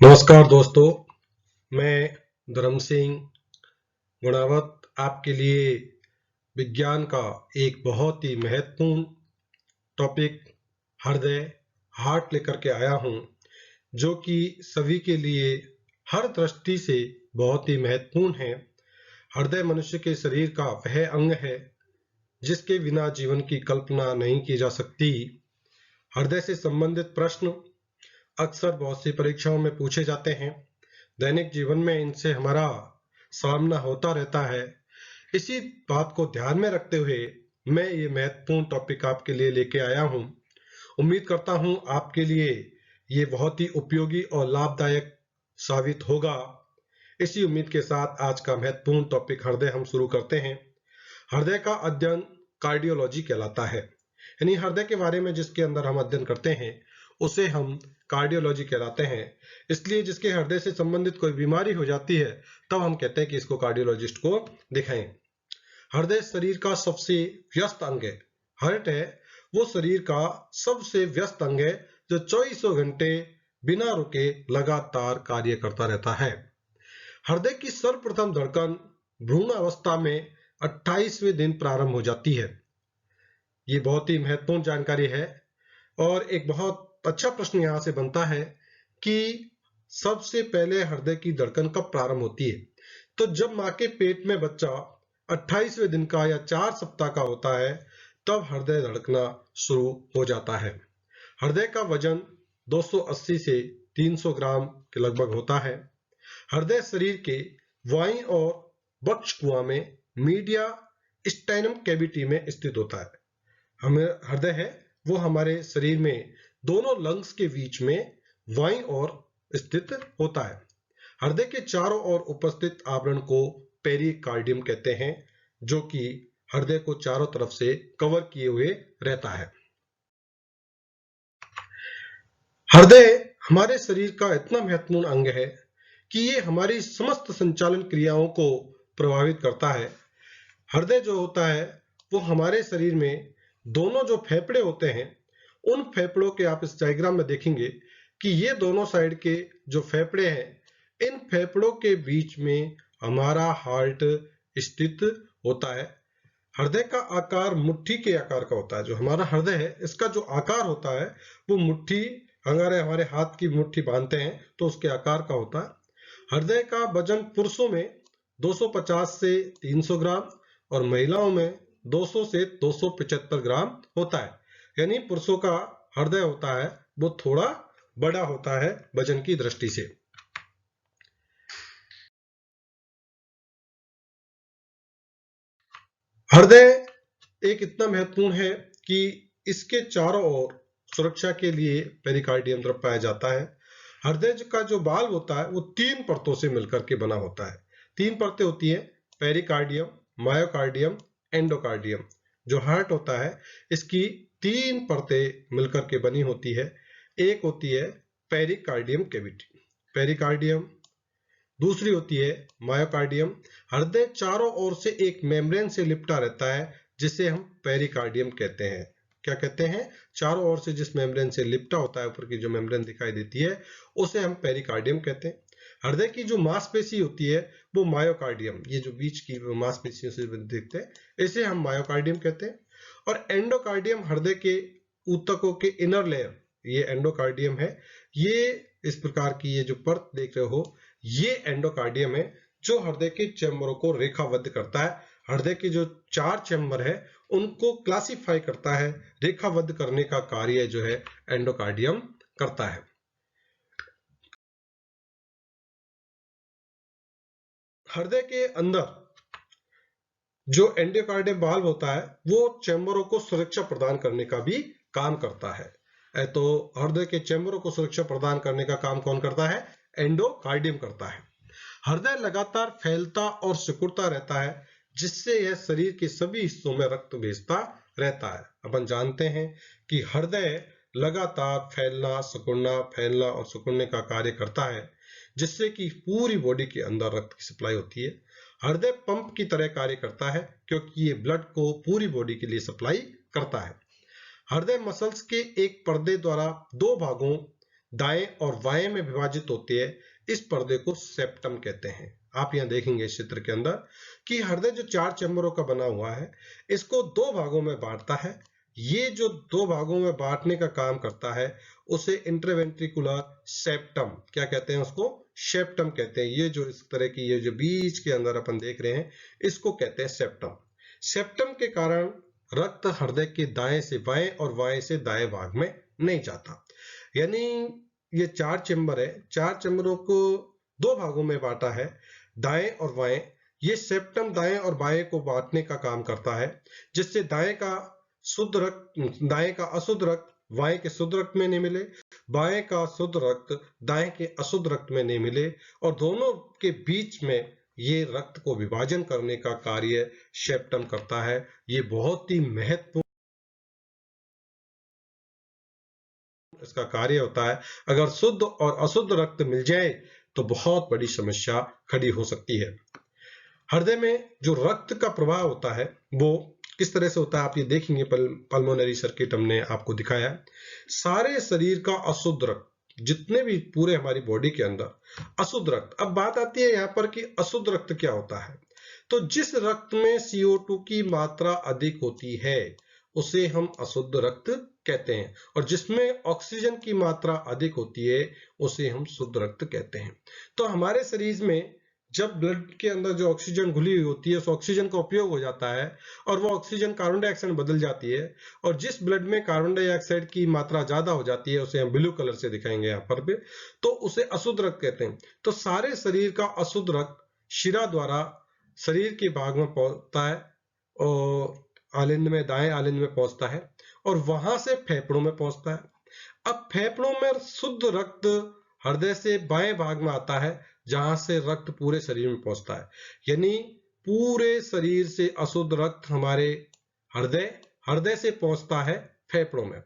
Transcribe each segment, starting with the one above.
नमस्कार दोस्तों, मैं धर्म सिंह गुणावत आपके लिए विज्ञान का एक बहुत ही महत्वपूर्ण टॉपिक हृदय हार्ट लेकर के आया हूं, जो कि सभी के लिए हर दृष्टि से बहुत ही महत्वपूर्ण है। हृदय मनुष्य के शरीर का वह अंग है जिसके बिना जीवन की कल्पना नहीं की जा सकती। हृदय से संबंधित प्रश्न अक्सर बहुत सी परीक्षाओं में पूछे जाते हैं। दैनिक जीवन में इनसे हमारा सामना होता रहता है। इसी बात को ध्यान में रखते हुए मैं ये महत्वपूर्ण टॉपिक आपके लिए लेके आया हूँ। उम्मीद करता हूँ आपके लिए ये बहुत ही उपयोगी और लाभदायक साबित होगा। इसी उम्मीद के साथ आज का महत्वपूर्ण टॉपिक हृदय हम शुरू करते हैं। हृदय का अध्ययन कार्डियोलॉजी कहलाता है, यानी हृदय के बारे में जिसके अंदर हम अध्ययन करते हैं उसे हम कार्डियोलॉजी कहलाते हैं। इसलिए जिसके हृदय से संबंधित कोई बीमारी हो जाती है तब हम कहते हैं कि इसको कार्डियोलॉजिस्ट को दिखाएं। हृदय शरीर का सबसे व्यस्त अंग है। हार्ट है वो शरीर का सबसे व्यस्त अंग है जो 24 घंटे बिना रुके लगातार कार्य करता रहता है। हृदय की सर्वप्रथम धड़कन भ्रूण अवस्था में 28वें दिन प्रारंभ हो जाती है। ये बहुत ही महत्वपूर्ण जानकारी है और एक बहुत अच्छा प्रश्न यहाँ से बनता है कि सबसे पहले हृदय की धड़कन कब प्रारंभ होती है। तो जब माँ के पेट में बच्चा 28वें दिन का या 4 सप्ताह का होता है तब हृदय धड़कना शुरू हो जाता है। हृदय का वजन 280 से 300 ग्राम के लगभग होता है। हृदय शरीर के वाई और वक्ष कुआ में मीडिया स्टाइनम कैविटी में स्थित होता है। हमें हृदय है वो हमारे शरीर में दोनों लंग्स के बीच में वाई और स्थित होता है। हृदय के चारों ओर उपस्थित आवरण को पेरिकार्डियम कहते हैं, जो कि हृदय को चारों तरफ से कवर किए हुए रहता है। हृदय हमारे शरीर का इतना महत्वपूर्ण अंग है कि ये हमारी समस्त संचालन क्रियाओं को प्रभावित करता है। हृदय जो होता है वो हमारे शरीर में दोनों जो फेफड़े होते हैं उन फेफड़ों के आप इस डायग्राम में देखेंगे कि ये दोनों साइड के जो फेफड़े हैं इन फेफड़ों के बीच में हमारा हार्ट स्थित होता है। हृदय का आकार मुट्ठी के आकार का होता है। जो हमारा हृदय है इसका जो आकार होता है वो मुट्ठी, हमारे हाथ की मुट्ठी बांधते हैं तो उसके आकार का होता है। हृदय का वजन पुरुषों में 250 से 300 ग्राम और महिलाओं में 200 से 275 ग्राम होता है। यानी पुरुषों का हृदय होता है वो थोड़ा बड़ा होता है वजन की दृष्टि से। हृदय एक इतना महत्वपूर्ण है कि इसके चारों ओर सुरक्षा के लिए पेरिकार्डियम द्रव पाया जाता है। हृदय का जो बाल होता है वो 3 परतों से मिलकर के बना होता है। 3 परतें होती है, पेरिकार्डियम, मायोकार्डियम, एंडोकार्डियम। जो हार्ट होता है इसकी 3 परतें मिलकर के बनी होती है। एक होती है पेरिकार्डियम कैविटी, पेरिकार्डियम। दूसरी होती है मायोकार्डियम। हृदय चारों ओर से एक मेम्ब्रेन से लिपटा रहता है जिसे हम पेरिकार्डियम कहते हैं। क्या कहते हैं? चारों ओर से जिस मेम्ब्रेन से लिपटा होता है, ऊपर की जो मेम्ब्रेन दिखाई देती है उसे हम पेरिकार्डियम कहते हैं। हृदय की जो मांसपेशी होती है वो मायोकार्डियम, ये जो बीच की मांसपेशियों से देखते हैं इसे हम मायोकार्डियम कहते हैं। और एंडोकार्डियम हृदय के ऊतकों के इनर लेयर, ये एंडोकार्डियम है। ये इस प्रकार की ये जो परत देख रहे हो ये एंडोकार्डियम है जो हृदय के चैम्बरों को रेखाबद्ध करता है। हृदय के जो 4 चैम्बर है उनको क्लासिफाई करता है, रेखाबद्ध करने का कार्य जो है एंडोकार्डियम करता है। हृदय के अंदर जो एंडोकार्डियम वाल्व होता है वो चैम्बरों को सुरक्षा प्रदान करने का भी काम करता है। तो हृदय के चैम्बरों को सुरक्षा प्रदान करने का काम कौन करता है? एंडोकार्डियम करता है। हृदय लगातार फैलता और सिकुड़ता रहता है जिससे यह शरीर के सभी हिस्सों में रक्त भेजता रहता है। अपन जानते हैं कि हृदय लगातार फैलना और सिकुड़ने का कार्य करता है जिससे कि पूरी बॉडी के अंदर रक्त की सप्लाई होती है। हृदय पंप की तरह कार्य करता है क्योंकि ये ब्लड को पूरी बॉडी के लिए सप्लाई करता है। हृदय मसल्स के एक पर्दे द्वारा 2 भागों दाएं और बाएं में विभाजित होती है, इस पर्दे को सेप्टम कहते हैं। आप यहाँ देखेंगे इस चित्र के अंदर कि हृदय जो 4 चैम्बरों का बना हुआ है, इसको 2 भागों में बांटता है। ये जो 2 भागों में बांटने का काम करता है उसे इंटरवेंट्रिकुलर सेप्टम क्या कहते हैं, उसको सेप्टम कहते हैं। ये जो इस तरह की ये जो बीच के अंदर अपन देख रहे हैं, इसको कहते हैं सेप्टम। सेप्टम के कारण रक्त हृदय के दाएं से बाएं और बाएं से दाएं भाग में नहीं जाता। यानी ये 4 चैम्बर है, 4 चैम्बरों को 2 भागों में बांटा है, दाएं और बाएं। ये सेप्टम दाएं और बाएं को बांटने का काम करता है, जिससे दाएं का अशुद्ध रक्त बाएं के शुद्ध रक्त में नहीं मिले, बाएं का शुद्ध रक्त दाएं के अशुद्ध रक्त में नहीं मिले, और दोनों के बीच में ये रक्त को विभाजन करने का कार्य सेप्टम करता है। ये बहुत ही महत्वपूर्ण इसका कार्य होता है। अगर शुद्ध और अशुद्ध रक्त मिल जाए तो बहुत बड़ी समस्या खड़ी हो सकती है। हृदय में जो रक्त का प्रवाह होता है वो किस तरह से होता है, आप ये देखेंगे पल्मोनरी सर्किट हमने आपको दिखाया। सारे शरीर का अशुद्ध रक्त, जितने भी पूरे हमारी बॉडी के अंदर अशुद्ध रक्त। अब बात आती है यहाँ पर कि अशुद्ध रक्त क्या होता है। तो जिस रक्त में CO2 की मात्रा अधिक होती है उसे हम अशुद्ध रक्त कहते हैं, और जिसमें ऑक्सीजन की मात्रा अधिक होती है उसे हम शुद्ध रक्त कहते हैं। तो हमारे शरीर में जब ब्लड के अंदर जो ऑक्सीजन घुली हुई होती है, उस ऑक्सीजन का उपयोग हो जाता है और वो ऑक्सीजन कार्बन डाइऑक्साइड में बदल जाती है, और जिस ब्लड में कार्बन डाइऑक्साइड की मात्रा ज्यादा हो जाती है उसे हम ब्लू कलर से दिखाएंगे यहाँ पर भी, तो उसे अशुद्ध रक्त कहते हैं। तो सारे शरीर का अशुद्ध रक्त शिरा द्वारा शरीर के भाग में पहुंचता है और आलिंद में, दाएं आलिंद में पहुंचता है, और वहां से फेफड़ों में पहुंचता है। अब फेफड़ों में शुद्ध रक्त हृदय से बाएं भाग में आता है, जहां से रक्त पूरे शरीर में पहुंचता है। यानी पूरे शरीर से अशुद्ध रक्त हमारे हृदय से पहुंचता है फेफड़ों में।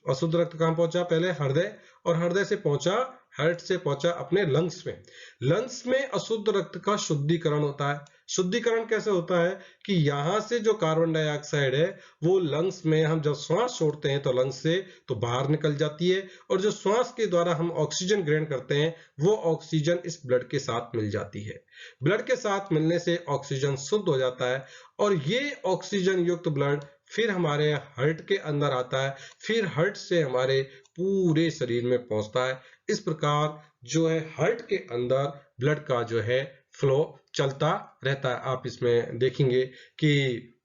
अशुद्ध रक्त कहां पहुंचा, पहले हृदय, और हृदय से पहुंचा, हार्ट से पहुंचा अपने लंग्स में। लंग्स में अशुद्ध रक्त का शुद्धिकरण होता है। शुद्धिकरण कैसे होता है कि यहां से जो कार्बन डाइऑक्साइड है वो लंग्स में, हम जब श्वास छोड़ते हैं तो लंग्स से तो बाहर निकल जाती है, और जो श्वास के द्वारा हम ऑक्सीजन ग्रहण करते हैं वो ऑक्सीजन इस ब्लड के साथ मिल जाती है। ब्लड के साथ मिलने से ऑक्सीजन शुद्ध हो जाता है, और ये ऑक्सीजन युक्त ब्लड फिर हमारे हार्ट के अंदर आता है, फिर हार्ट से हमारे पूरे शरीर में पहुंचता है। इस प्रकार जो है हार्ट के अंदर ब्लड का जो है फ्लो चलता रहता है। आप इसमें देखेंगे कि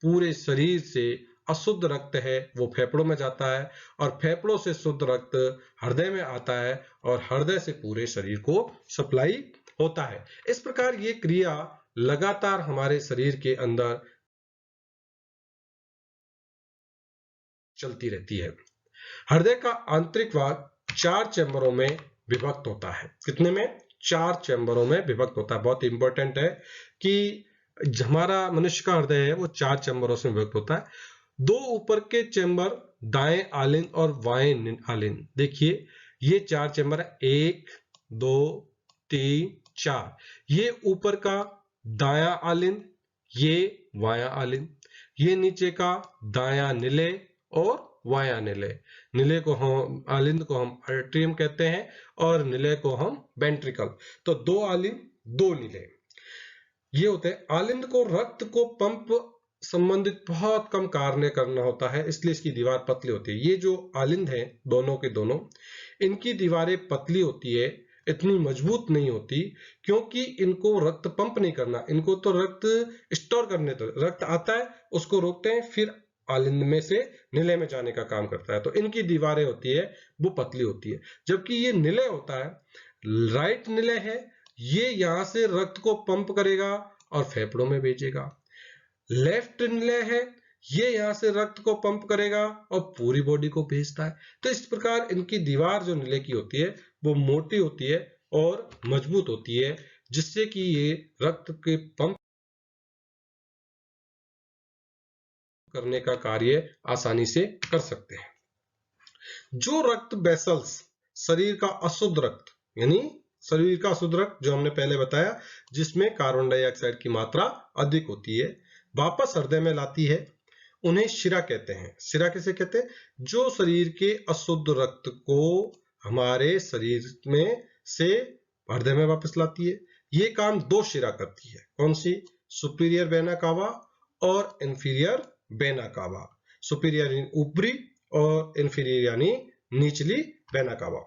पूरे शरीर से अशुद्ध रक्त है वो फेफड़ों में जाता है, और फेफड़ों से शुद्ध रक्त हृदय में आता है, और हृदय से पूरे शरीर को सप्लाई होता है। इस प्रकार ये क्रिया लगातार हमारे शरीर के अंदर चलती रहती है। हृदय का आंतरिक भाग 4 चैम्बरों में विभक्त होता है। कितने में? 4 चैम्बरों में विभक्त होता है। बहुत इंपॉर्टेंट है कि हमारा मनुष्य का हृदय है वो 4 चैम्बरों से विभक्त होता है। 2 ऊपर के चैम्बर दाएं आलिंद और बाएं आलिंद, देखिए ये 4 चैम्बर है, 1 2 3 4। ये ऊपर का दायां आलिंद, ये बायां आलिंद, ये नीचे का दायां निलय और वाया निलय। निलय को हम, आलिंद को हम आर्ट्रियम कहते हैं, और निलय को हम वेंट्रिकल। तो 2 आलिंद 2 निलय ये होते हैं। आलिंद को रक्त को पंप संबंधित बहुत कम कार्य करना होता है, इसलिए इसकी दीवार पतली होती है। ये जो आलिंद है दोनों के दोनों, इनकी दीवारें पतली होती है, इतनी मजबूत नहीं होती, क्योंकि इनको रक्त पंप नहीं करना, इनको तो रक्त स्टोर करने, तो रक्त आता है उसको रोकते हैं, फिर आलिंद में से निलय में जाने का काम करता है। तो इनकी दीवारें होती है वो पतली होती है। जबकि ये निलय होता है, राइट निलय है, ये यहां से रक्त को पंप करेगा और फेफड़ों में भेजेगा। लेफ्ट निलय है, ये यहां से रक्त को पंप करेगा और पूरी बॉडी को भेजता है। तो इस प्रकार इनकी दीवार जो निलय की होती है वो मोटी होती है और मजबूत होती है, जिससे कि ये रक्त के पंप करने का कार्य आसानी से कर सकते हैं। जो रक्त वेसल्स, शरीर का अशुद्ध रक्त, यानी शरीर का अशुद्ध रक्त जो हमने पहले बताया, जिसमें कार्बन डाइऑक्साइड की मात्रा अधिक होती है, वापस हृदय में लाती है, उन्हें शिरा कहते हैं। शिरा किसे कहते हैं? जो शरीर के अशुद्ध रक्त को हमारे शरीर में से हृदय में वापस लाती है। ये काम दो शिरा करती है। कौन सी? सुपीरियर वेना कावा और इंफीरियर वेना कावा। सुपीरियर यानी ऊपरी और इंफीरियर यानी निचली वेना कावा।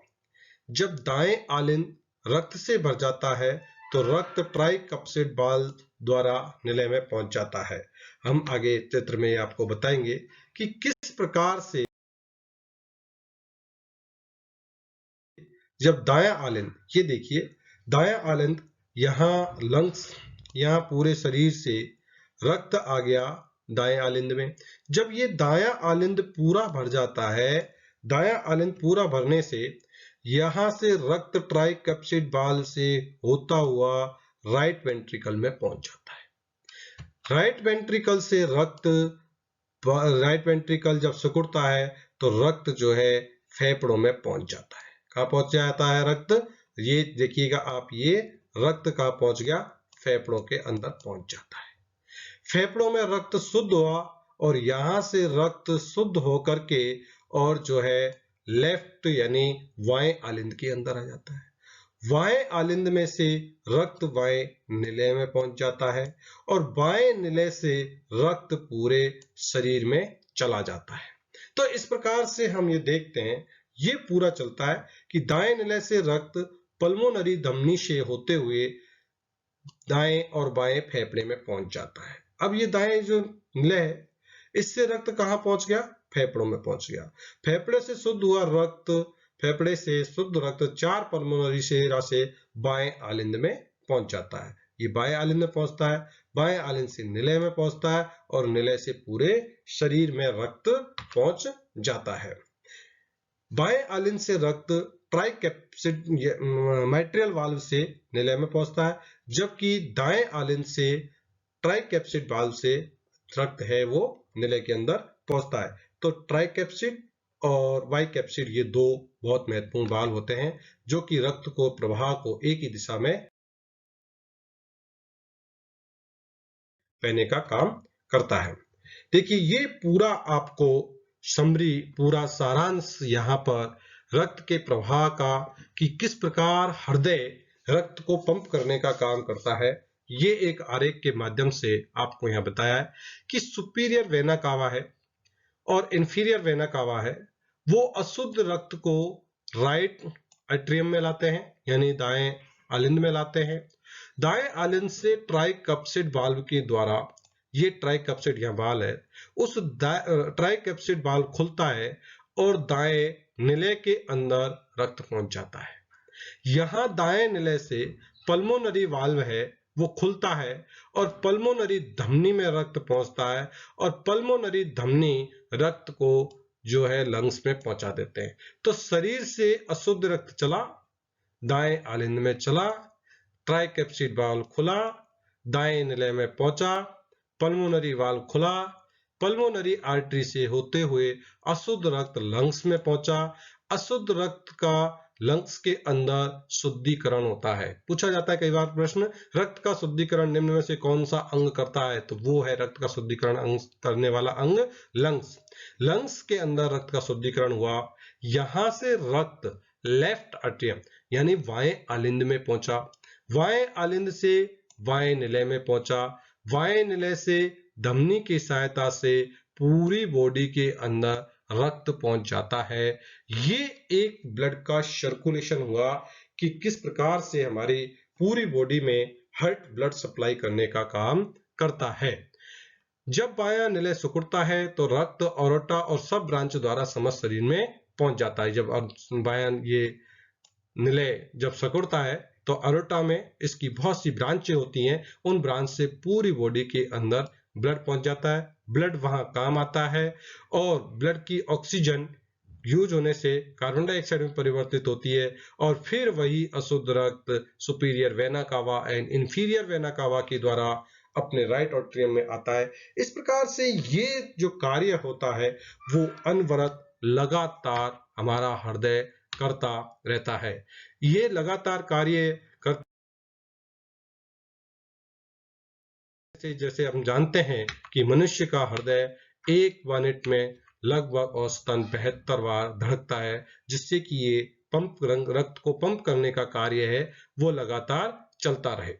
जब दाएं आलिंद रक्त से भर जाता है तो रक्त ट्राइकप्सिड वाल्व द्वारा निलय में पहुंच जाता है। हम आगे चित्र में आपको बताएंगे कि किस प्रकार से जब दायां आलिंद, ये देखिए दायां आलिंद, यहाँ लंग्स, यहाँ पूरे शरीर से रक्त आ गया दाएं आलिंद में। जब ये दायां आलिंद पूरा भर जाता है, दायां आलिंद पूरा भरने से यहां से रक्त ट्राइकप्सिड वाल्व से होता हुआ राइट वेंट्रिकल में पहुंच जाता है। राइट वेंट्रिकल से रक्त, राइट वेंट्रिकल जब सिकुड़ता है तो रक्त जो है फेफड़ों में पहुंच जाता है। कहाँ पहुंच जाता है रक्त? ये देखिएगा आप, ये रक्त कहाँ पहुंच गया? फेफड़ों के अंदर पहुंच जाता है। फेफड़ों में रक्त शुद्ध हुआ और यहां से रक्त शुद्ध होकर के और जो है लेफ्ट यानी वाएं आलिंद के अंदर आ जाता है। वाएं आलिंद में से रक्त वाएं निलय में पहुंच जाता है और बाएं निलय से रक्त पूरे शरीर में चला जाता है। तो इस प्रकार से हम ये देखते हैं, ये पूरा चलता है कि दाएं निलय से रक्त पल्मोनरी धमनी से होते हुए दाएं और बाएं फेफड़े में पहुंच जाता है। अब ये दाएं जो निलय है, इससे रक्त कहाँ पहुंच गया? फेफड़ों में पहुंच गया। फेफड़े से शुद्ध हुआ रक्त, फेफड़े से शुद्ध रक्त 4 पल्मोनरी शिरा से बाएं आलिंद में पहुंच जाता है। ये बाएं आलिंद में पहुंचता है, बाएं आलिंद से निलय में पहुंचता है और निलय से पूरे शरीर में रक्त पहुंच जाता है। बाएं आलिंद से रक्त ट्राइकैप्सिड माइट्रियल वाल्व से निलय में पहुंचता है, जबकि दाएं आलिंद से ट्राइकैप्सिड वाल्व से रक्त है वो निलय के अंदर पहुंचता है। तो ट्राइकैप्सिड और बाइकैप्सिड ये दो बहुत महत्वपूर्ण वाल्व होते हैं जो कि रक्त को प्रवाह को एक ही दिशा में बहने का काम करता है। देखिए ये पूरा आपको समरी, पूरा सारांश यहाँ पर रक्त के प्रवाह का, कि किस प्रकार हृदय रक्त को पंप करने का काम करता है, ये एक आरेख के माध्यम से आपको यहाँ बताया है कि सुपीरियर वेना कावा है और इंफीरियर वेना कावा है, वो अशुद्ध रक्त को राइट एट्रियम में लाते हैं, यानी दाएं आलिंद में लाते हैं। दाएं आलिंद से ट्राइकप्सिड वाल्व के द्वारा, ये ट्राइकप्सिड यहाँ वाल्व है, उस ट्राइकप्सिड वाल्व खुलता है और दाएं निलय के अंदर रक्त पहुंच जाता है। यहाँ दाएं निलय से पल्मोनरी वाल्व है, वो खुलता है और पल्मोनरी धमनी में रक्त पहुंचता है और पल्मोनरी धमनी रक्त को जो है लंग्स में पहुंचा देते हैं। तो शरीर से अशुद्ध रक्त चला, दाएं आलिंद में चला, ट्राइकैप्सिड वाल्व खुला, दाएं निलय में पहुंचा, पल्मोनरी वाल्व खुला, पल्मोनरी आर्टरी से होते हुए अशुद्ध रक्त लंग्स में पहुंचा। अशुद्ध रक्त का लंग्स के अंदर शुद्धिकरण होता है। पूछा जाता है कई बार प्रश्न, रक्त का शुद्धिकरण निम्न में से कौन सा अंग करता है? तो वो है रक्त का शुद्धिकरण अंग करने वाला अंग लंग्स। लंग्स के अंदर रक्त का शुद्धिकरण हुआ, यहां से रक्त लेफ्ट एट्रियम यानी वाएं आलिंद में पहुंचा, वाएं आलिंद से वाएं निलय में पहुंचा, वाएं निलय से धमनी की सहायता से पूरी बॉडी के अंदर रक्त पहुंच जाता है। ये एक ब्लड का सर्कुलेशन हुआ कि किस प्रकार से हमारी पूरी बॉडी में हार्ट ब्लड सप्लाई करने का काम करता है। जब बायां निलय सिकुड़ता है तो रक्त ऑरोटा और सब ब्रांच द्वारा समस्त शरीर में पहुंच जाता है। जब बायां ये निलय जब सिकुड़ता है तो अरोटा में इसकी बहुत सी ब्रांचें होती हैं, उन ब्रांच से पूरी बॉडी के अंदर ब्लड पहुंच जाता है। ब्लड वहां काम आता है और ब्लड की ऑक्सीजन यूज होने से कार्बन डाइऑक्साइड में परिवर्तित होती है और फिर वही अशुद्ध रक्त superior vena cava and inferior vena cava के द्वारा अपने राइट एट्रियम में आता है। इस प्रकार से ये जो कार्य होता है वो अनवरत लगातार हमारा हृदय करता रहता है। ये लगातार कार्य करते, जैसे हम जानते हैं कि मनुष्य का हृदय एक मिनट में लगभग औसतन 72 बार धड़कता है, जिससे कि ये रक्त को पंप करने का कार्य है वो लगातार चलता रहे।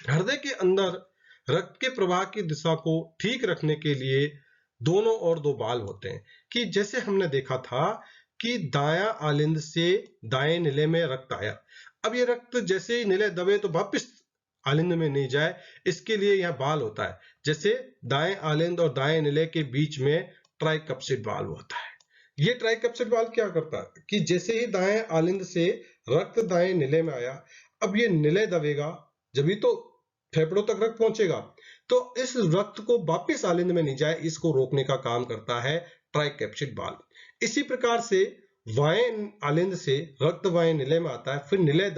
हृदय के अंदर रक्त के प्रवाह की दिशा को ठीक रखने के लिए दोनों ओर दो वाल्व होते हैं, कि जैसे हमने देखा था कि दायां आलिंद से दाएं निले में रक्त आया, अब ये रक्त जैसे ही निले दबे तो वापस आलिंद में नहीं जाए, इसके लिए यह वाल्व होता है। जैसे दाएं आलिंद और दाएं निले के बीच में ट्राइकप्सिड वाल्व होता है। ये ट्राइकप्सिड वाल्व क्या करता है कि जैसे ही दाएं आलिंद से रक्त दाएं निले में आया, अब ये निले दबेगा, जब भी तो फेफड़ों तक रक्त पहुंचेगा, तो इस रक्त को वापस आलिंद में नहीं जाए, इसको रोकने का काम करता है ट्राइकैप्सिड वाल्व। इसी प्रकार से वाएं आलिंद से रक्त वाएं निले में आता है, फिर निले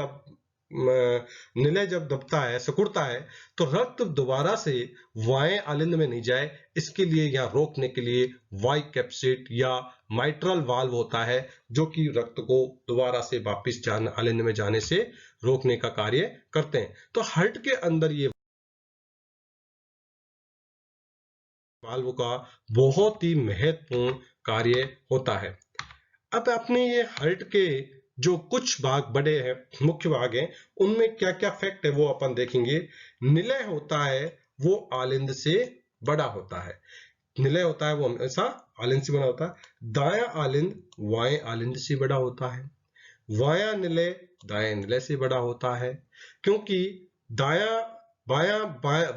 जब दबता है, सिकुड़ता है, तो रक्त दोबारा से वाएं आलिंद में नहीं जाए, इसके लिए या रोकने के लिए वाइकैप्सिड या माइट्रल वाल्व होता है, जो कि रक्त को दोबारा से वापस आलिंद में जाने से रोकने का कार्य करते हैं। तो हार्ट के अंदर ये वाल्व का बहुत ही महत्वपूर्ण कार्य होता है। अब आपने ये हार्ट के जो कुछ भाग बड़े हैं, मुख्य भाग हैं, उनमें क्या क्या फैक्ट है वो अपन देखेंगे। निलय होता है वो आलिंद से बड़ा होता है, निलय होता है वो हमेशा आलिंद से बड़ा होता है। दायां आलिंद वाएं आलिंद से बड़ा होता है, वायां निलय दाएं निलय से बड़ा होता है, क्योंकि दायां बायां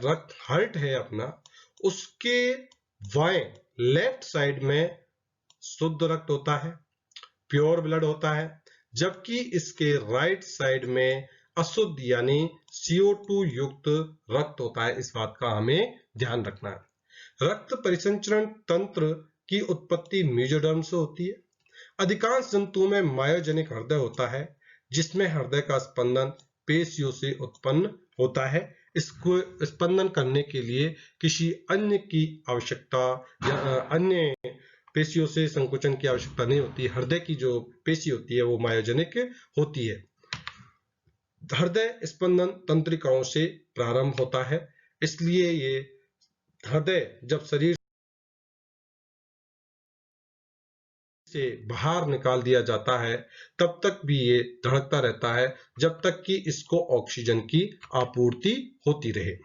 रक्त हार्ट है अपना, उसके वाएं लेफ्ट साइड में शुद्ध रक्त होता है, प्योर ब्लड होता है, जबकि इसके राइट साइड में अशुद्ध यानी CO2 युक्त रक्त होता है। इस बात का हमें ध्यान रखना है। रक्त परिसंचरण तंत्र की उत्पत्ति मेसोडर्म से होती है। अधिकांश जंतुओं में मायोजेनिक हृदय होता है, जिसमें हृदय का स्पंदन पेशियों से उत्पन्न होता है। इसको स्पंदन करने के लिए किसी अन्य की आवश्यकता या अन्य पेशियों से संकुचन की आवश्यकता नहीं होती। हृदय की जो पेशी होती है वो मायोजेनिक होती है। हृदय स्पंदन तंत्रिकाओं से प्रारंभ होता है, इसलिए ये हृदय जब शरीर से बाहर निकाल दिया जाता है तब तक भी ये धड़कता रहता है, जब तक कि इसको ऑक्सीजन की आपूर्ति होती रहे।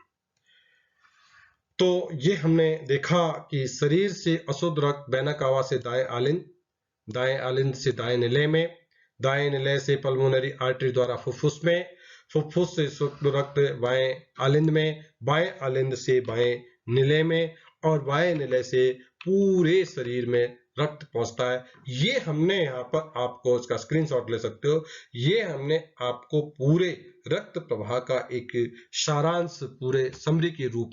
तो ये हमने देखा कि शरीर से अशुद्ध रक्त वेना कावा से दाएं आलिंद से दाएं निलय में, दाएं निलय से पल्मोनरी आर्टरी द्वारा फुफ्फुस में, फुफ्फुस से शुद्ध रक्त बाएं आलिंद में, बाएं आलिंद से बाएं निलय में, और बाएं निलय से पूरे शरीर में रक्त पहुंचता है। ये हमने यहाँ पर आपको इसका स्क्रीनशॉट ले सकते हो। ये हमने आपको पूरे रक्त प्रवाह का एक सारांश पूरे समरी के रूप में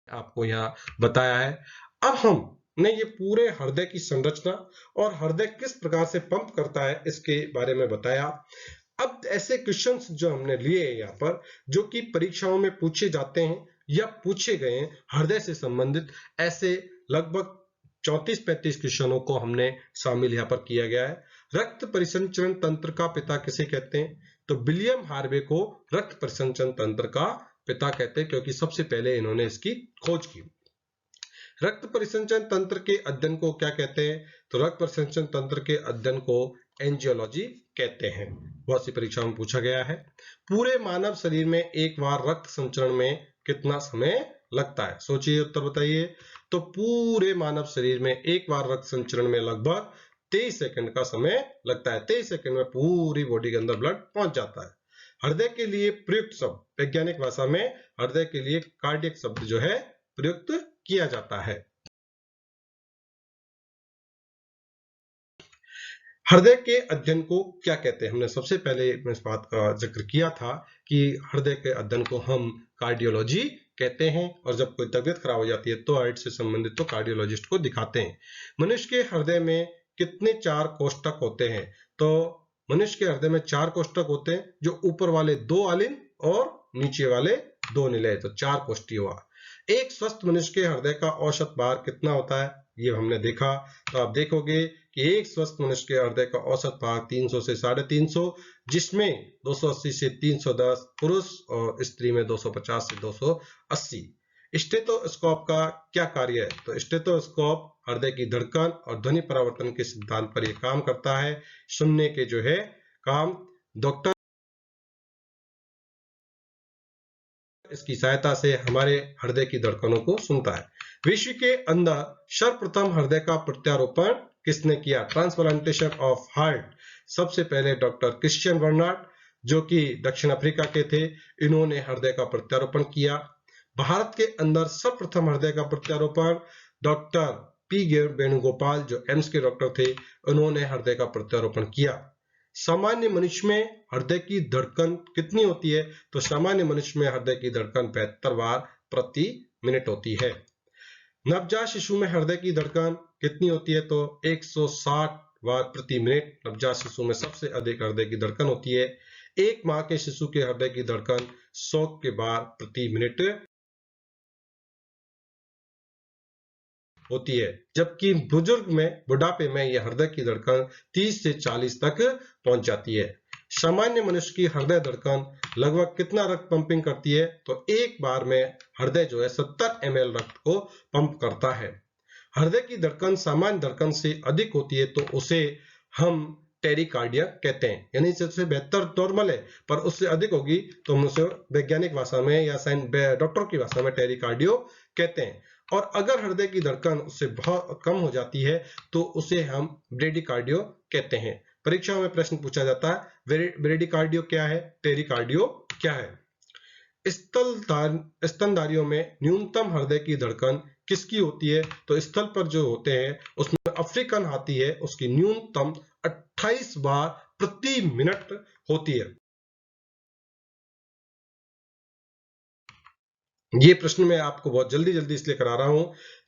आपको यहाँ बताया है। अब हमने ये पूरे हृदय की संरचना और हृदय किस प्रकार से पंप करता है इसके बारे में बताया। अब ऐसे क्वेश्चंस जो हमने लिए यहाँ पर, जो कि परीक्षाओं में पूछे जाते हैं या पूछे गए हैं हृदय से संबंधित, ऐसे लगभग 34-35 क्वेश्चनों को हमने शामिल यहाँ पर किया गया है। रक्त परिसंचरण तंत्र का पिता किसे कहते हैं? तो विलियम हार्वे को रक्त परिसंचरण तंत्र का पिता कहते हैं, क्योंकि सबसे पहले इन्होंने इसकी खोज की। रक्त परिसंचरण तंत्र के अध्ययन को क्या कहते हैं? तो रक्त परिसंचरण तंत्र के अध्ययन को एंजियोलॉजी कहते हैं। बहुत सी परीक्षाओं में पूछा गया है। पूरे मानव शरीर में एक बार रक्त संचरण में कितना समय लगता है? सोचिए, उत्तर बताइए। तो पूरे मानव शरीर में एक बार रक्त संचरण में लगभग 23 सेकंड का समय लगता है। 23 सेकंड में पूरी बॉडी के अंदर ब्लड पहुंच जाता है। हृदय के लिए प्रयुक्त शब्द, वैज्ञानिक भाषा में हृदय के लिए कार्डियक शब्द जो है प्रयुक्त किया जाता है। हृदय के अध्ययन को क्या कहते हैं? हमने सबसे पहले इस बात का जिक्र किया था कि हृदय के अध्ययन को हम कार्डियोलॉजी कहते हैं, और जब कोई तबीयत खराब हो जाती है तो हार्ट से संबंधित तो कार्डियोलॉजिस्ट को दिखाते हैं। मनुष्य के हृदय में कितने 4 कोष्ठक होते हैं? तो मनुष्य के हृदय में 4 कोष्ठक होते हैं, जो ऊपर वाले 2 आलिंद और नीचे वाले 2 निलय, तो 4 कोष्ठी हुआ। एक स्वस्थ मनुष्य के हृदय का औसत भार कितना होता है? ये हमने देखा। तो आप देखोगे कि एक स्वस्थ मनुष्य के हृदय का औसत भार 300 से 350, जिसमें 280 से 310 पुरुष और स्त्री में 250 से 280। स्टेथोस्कोप का क्या कार्य है? तो स्टेथोस्कोप हृदय की धड़कन और ध्वनि परावर्तन के सिद्धांत पर यह काम करता है। सुनने के जो है काम डॉक्टर इसकी सहायता से हमारे हृदय की धड़कनों को सुनता है। विश्व के अंदर सर्वप्रथम हृदय का प्रत्यारोपण किसने किया? ट्रांसप्लांटेशन ऑफ हार्ट सबसे पहले डॉक्टर क्रिश्चियन बर्नार्ड, जो कि दक्षिण अफ्रीका के थे, इन्होंने हृदय का प्रत्यारोपण किया। भारत के अंदर सर्वप्रथम हृदय का प्रत्यारोपण डॉक्टर पी वेणुगोपाल, जो एम्स के डॉक्टर थे, उन्होंने हृदय का प्रत्यारोपण किया। सामान्य मनुष्य में हृदय की धड़कन कितनी होती है? तो सामान्य मनुष्य में हृदय की धड़कन 72 बार प्रति मिनट होती है। नवजात शिशु में हृदय की धड़कन कितनी होती है? तो 160 बार प्रति मिनट नवजात शिशु में सबसे अधिक हृदय की धड़कन होती है। एक माह के शिशु के हृदय की धड़कन 100 के बार प्रति मिनट होती है, जबकि बुजुर्ग में बुढ़ापे में यह हृदय की धड़कन 30 से 40 तक पहुंच जाती है। सामान्य मनुष्य की हृदय धड़कन लगभग कितना रक्त पंपिंग करती है? तो एक बार में हृदय जो है 70 ml रक्त को पंप करता है। हृदय की धड़कन सामान्य धड़कन से अधिक होती है तो उसे हम टेरिकार्डिया कहते हैं, यानी सबसे बेहतर नॉर्मल है, पर उससे अधिक होगी तो हम उसे वैज्ञानिक भाषा में या डॉक्टर की भाषा में टेरिकार्डियो कहते हैं। और अगर हृदय की धड़कन उससे बहुत कम हो जाती है तो उसे हम ब्रेडिकार्डियो कहते हैं। परीक्षाओं में प्रश्न पूछा जाता है ब्रेडिकार्डियो क्या है, टेरिकार्डियो क्या है। स्तनधारियों में न्यूनतम हृदय की धड़कन किसकी होती है? तो स्थल पर जो होते हैं उसमें अफ्रीकन हाथी है, उसकी न्यूनतम 28 बार प्रति मिनट होती है। ये प्रश्न मैं आपको बहुत जल्दी इसलिए करा रहा हूं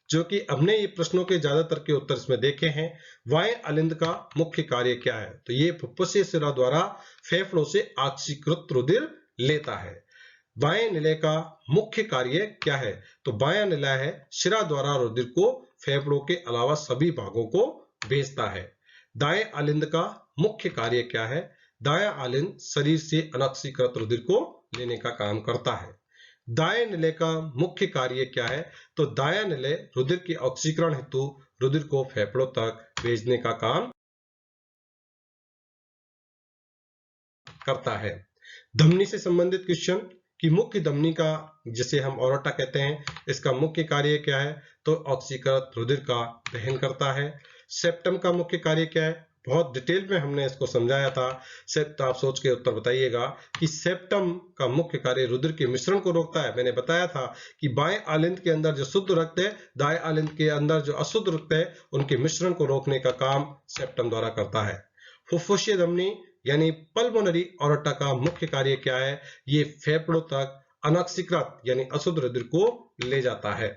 जो कि हमने ये प्रश्नों के ज्यादातर के उत्तर इसमें देखे हैं। वायु अलिंद का मुख्य कार्य क्या है? तो ये फुफ्फुसीय शिरा द्वारा फेफड़ों से ऑक्सीकृत रुधिर लेता है। बाएं निलय का मुख्य कार्य क्या है? तो बायां निलय है शिरा द्वारा रुधिर को फेफड़ों के अलावा सभी भागों को भेजता है। दाएं आलिंद का मुख्य कार्य क्या है? दायां आलिंद शरीर से अनॉक्सीकृत रुधिर को लेने का काम करता है। दाएं निलय का मुख्य कार्य क्या है? तो दायां निलय रुधिर के ऑक्सीकरण हेतु रुधिर को फेफड़ों तक भेजने का काम करता है। धमनी से संबंधित क्वेश्चन कि मुख्य धमनी का, जिसे हम ओरोटा कहते हैं, इसका मुख्य कार्य क्या है? तो ऑक्सीकृत रुधिर का वहन करता है। सेप्टम का मुख्य कार्य क्या है? बहुत डिटेल में हमने इसको समझाया था। तो आप सोच के उत्तर बताइएगा कि सेप्टम का मुख्य कार्य रुधिर के मिश्रण को रोकता है। मैंने बताया था कि बाएं आलिंद के अंदर जो शुद्ध रक्त है, दाएं आलिंद के अंदर जो अशुद्ध रक्त है, उनके मिश्रण को रोकने का काम सेप्टम द्वारा करता है। फुफ्फुसीय धमनी यानी पल्मोनरी ऑरोटा का मुख्य कार्य क्या है? ये फेफड़ों तक अनॉक्सीकृत यानी अशुद्ध रुधिर को ले जाता है।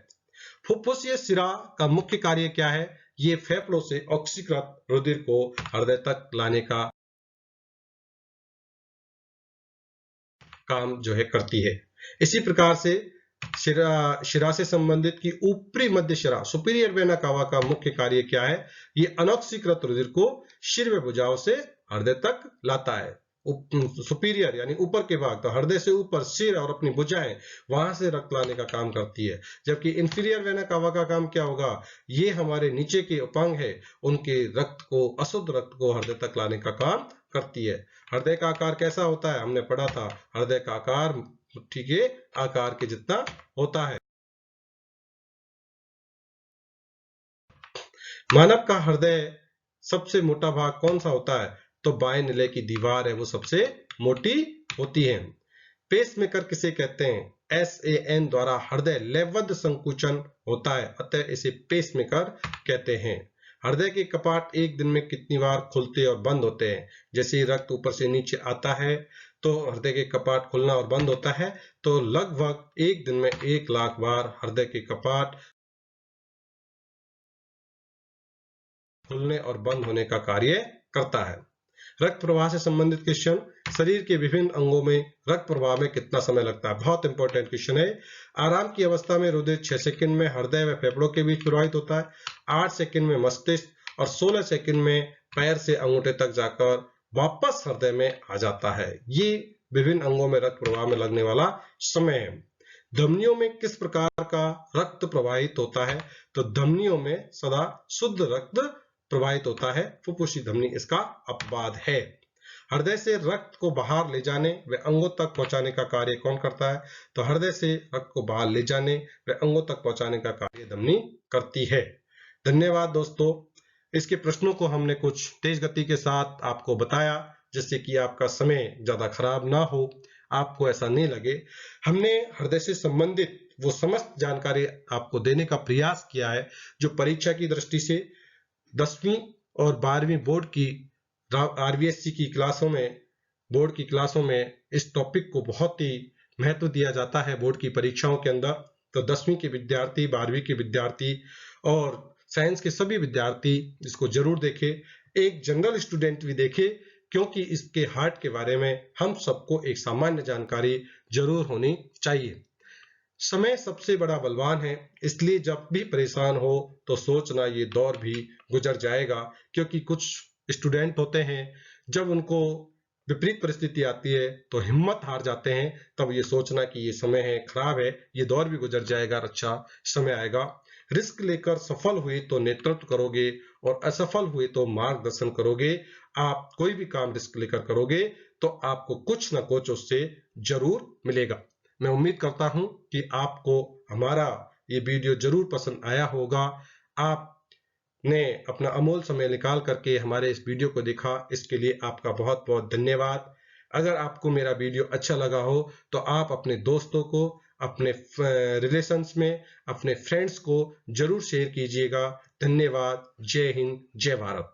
फुफ्फुसीय शिरा का मुख्य कार्य क्या है? ये फेफड़ों से ऑक्सीकृत रुधिर को हृदय तक लाने का काम जो है करती है। इसी प्रकार से शिरा से संबंधित की ऊपरी मध्य शिरा सुपीरियर वेना कावा का मुख्य कार्य क्या है? ये अनॉक्सीकृत रुधिर को शिर व भुजाओं से हृदय तक लाता है। सुपीरियर यानी ऊपर के भाग, तो हृदय से ऊपर सिर और अपनी भुजाएं, वहां से रक्त लाने का काम करती है। जबकि इंफीरियर वेना कावा का काम क्या होगा? ये हमारे नीचे के उपांग है, उनके रक्त को, अशुद्ध रक्त को हृदय तक लाने का काम करती है। हृदय का आकार कैसा होता है? हमने पढ़ा था, हृदय का आकार मुट्ठी के आकार के जितना होता है। मानव का हृदय सबसे मोटा भाग कौन सा होता है? तो बाएं निलय की दीवार है, वो सबसे मोटी होती है। पेसमेकर किसे कहते हैं? SAN द्वारा हृदय लयबद्ध संकुचन होता है, अतः इसे पेसमेकर कहते हैं। हृदय के कपाट एक दिन में कितनी बार खुलते और बंद होते हैं? जैसे ही रक्त ऊपर से नीचे आता है तो हृदय के कपाट खुलना और बंद होता है, तो लगभग एक दिन में 1 लाख बार हृदय के कपाट खुलने और बंद होने का कार्य करता है। रक्त प्रवाह से संबंधित क्वेश्चन, शरीर के विभिन्न अंगों में रक्त प्रवाह में कितना समय लगता है? बहुत इंपॉर्टेंट क्वेश्चन है। आराम की अवस्था में रुधिर 6 सेकंड में हृदय व फेफड़ों के बीच प्रवाहित होता है, 8 सेकंड में मस्तिष्क और 16 सेकंड में पैर से अंगूठे तक जाकर वापस हृदय में आ जाता है। ये विभिन्न अंगों में रक्त प्रवाह में लगने वाला समय है। धमनियों में किस प्रकार का रक्त प्रवाहित होता है? तो धमनियों में सदा शुद्ध रक्त प्रवाहित होता है। फुफ्फुसी धमनी इसका अपवाद है। हृदय से रक्त को बाहर ले जाने व अंगों तक पहुंचाने का कार्य कौन करता है? तो हृदय से रक्त को बाहर ले जाने व अंगों तक पहुंचाने का कार्य धमनी करती है। धन्यवाद दोस्तों। इसके प्रश्नों को हमने कुछ तेज गति के साथ आपको बताया, जिससे कि आपका समय ज्यादा खराब ना हो, आपको ऐसा नहीं लगे। हमने हृदय से संबंधित वो समस्त जानकारी आपको देने का प्रयास किया है जो परीक्षा की दृष्टि से 10वीं और 12वीं बोर्ड की RVSC की क्लासों में, बोर्ड की क्लासों में इस टॉपिक को बहुत ही महत्व दिया जाता है बोर्ड की परीक्षाओं के अंदर। तो 10वीं के विद्यार्थी, 12वीं के विद्यार्थी और साइंस के सभी विद्यार्थी इसको जरूर देखें। एक जनरल स्टूडेंट भी देखे, क्योंकि इसके हार्ट के बारे में हम सबको एक सामान्य जानकारी जरूर होनी चाहिए। समय सबसे बड़ा बलवान है, इसलिए जब भी परेशान हो तो सोचना ये दौर भी गुजर जाएगा। क्योंकि कुछ स्टूडेंट होते हैं जब उनको विपरीत परिस्थिति आती है तो हिम्मत हार जाते हैं, तब ये सोचना कि ये समय है, खराब है, ये दौर भी गुजर जाएगा, अच्छा समय आएगा। रिस्क लेकर सफल हुए तो नेतृत्व करोगे और असफल हुए तो मार्गदर्शन करोगे। आप कोई भी काम रिस्क लेकर करोगे तो आपको कुछ ना कुछ उससे जरूर मिलेगा। मैं उम्मीद करता हूं कि आपको हमारा ये वीडियो जरूर पसंद आया होगा। आपने अपना अमूल्य समय निकाल करके हमारे इस वीडियो को देखा, इसके लिए आपका बहुत बहुत धन्यवाद। अगर आपको मेरा वीडियो अच्छा लगा हो तो आप अपने दोस्तों को, अपने रिलेशंस में, अपने फ्रेंड्स को जरूर शेयर कीजिएगा। धन्यवाद। जय हिंद, जय भारत।